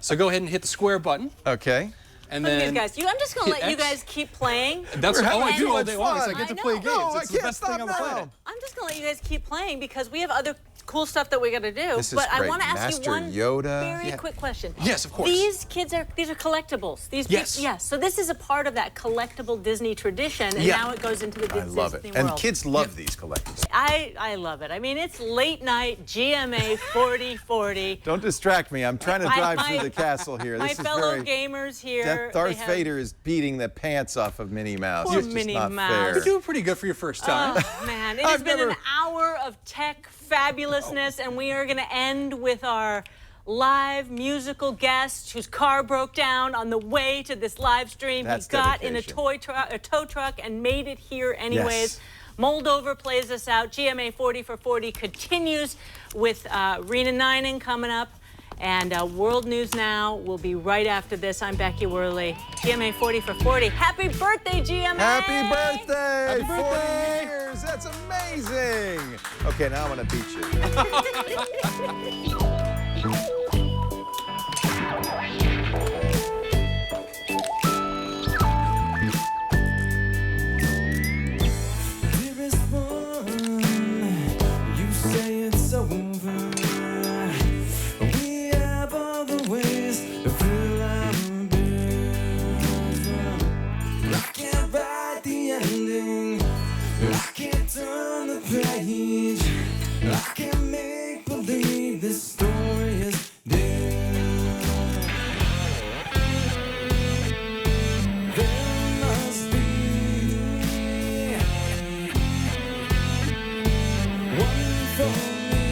So go ahead and hit the square button, Okay. and Look at then these guys. I'm just going to hit let you X. guys keep playing. That's all I having do so all much day long. Is I fun. get to I play know. games. No, I It's the can't best thing stop on the planet. now. I'm just going to let you guys keep playing because we have other cool stuff that we got to do. This is but I great. want to ask Master you one Yoda. very quick question. Yes, of course. These are collectibles. These Yes. yes. So this is a part of that collectible Disney tradition, and Yeah. now it goes into the I Disney love it. world. And kids love these collectibles. I love it. I mean, it's late night GMA 4040. Don't distract me. I'm trying to drive through the castle here. My This is fellow very. gamers here. Darth they have- Vader is beating the pants off of Minnie Mouse. Poor It's just Minnie not Mouse. fair. You're doing pretty good for your first time. Oh, man. It has I've been never- an hour of tech fabulousness, and we are going to end with our live musical guest whose car broke down on the way to this live stream. That's he got in a dedication. a tow truck and made it here anyways. Yes. Moldover plays us out. GMA 40 for 40 continues with Rena Ninan coming up. And World News Now will be right after this. I'm Becky Worley. GMA 40 for 40. Happy birthday, GMA! Happy birthday! 40 years! That's amazing! Okay, now I'm gonna beat you. Dearest one, you say it's over. We have all the ways to fill our bills. I can't write the ending. I can't turn the page. I can't make believe this story is dead. There must be one for me,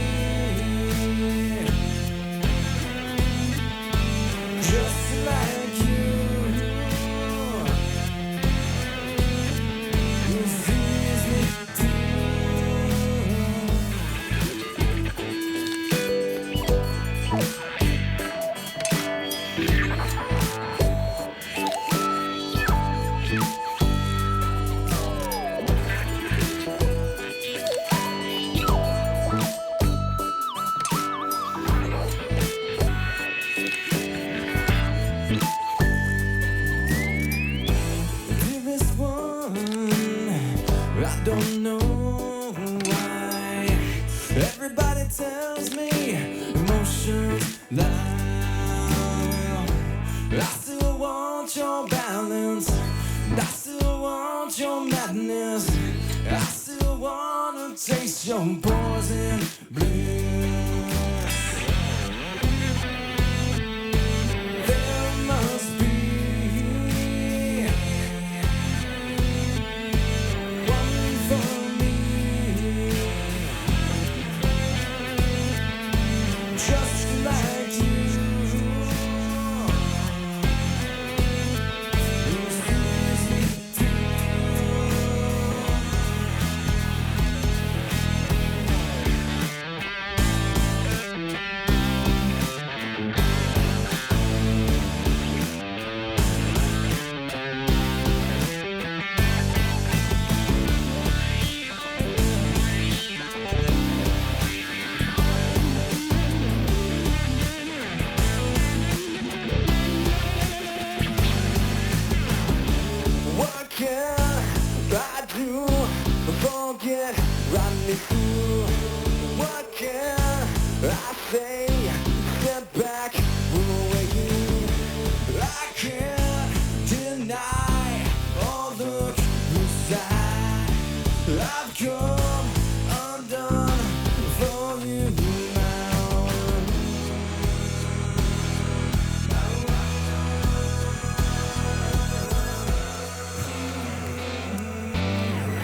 just like you. You sees me too. Dearest one, I don't know why everybody tells me emotions lie. I still want your balance. I still want your madness. I still wanna taste your poison bliss. There must be one for me, just like you. You sees me too. What can I do to forget running through? What can I say? Step back from away. I can't deny all the side. I've come undone for you now.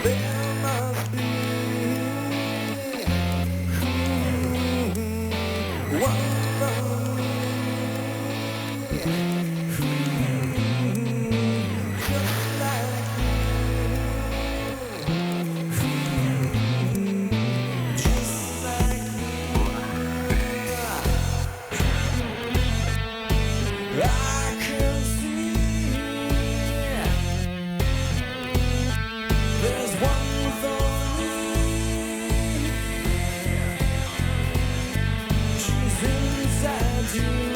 There must be one for me, just like you, just like you. I can see there's one for me. She's inside you.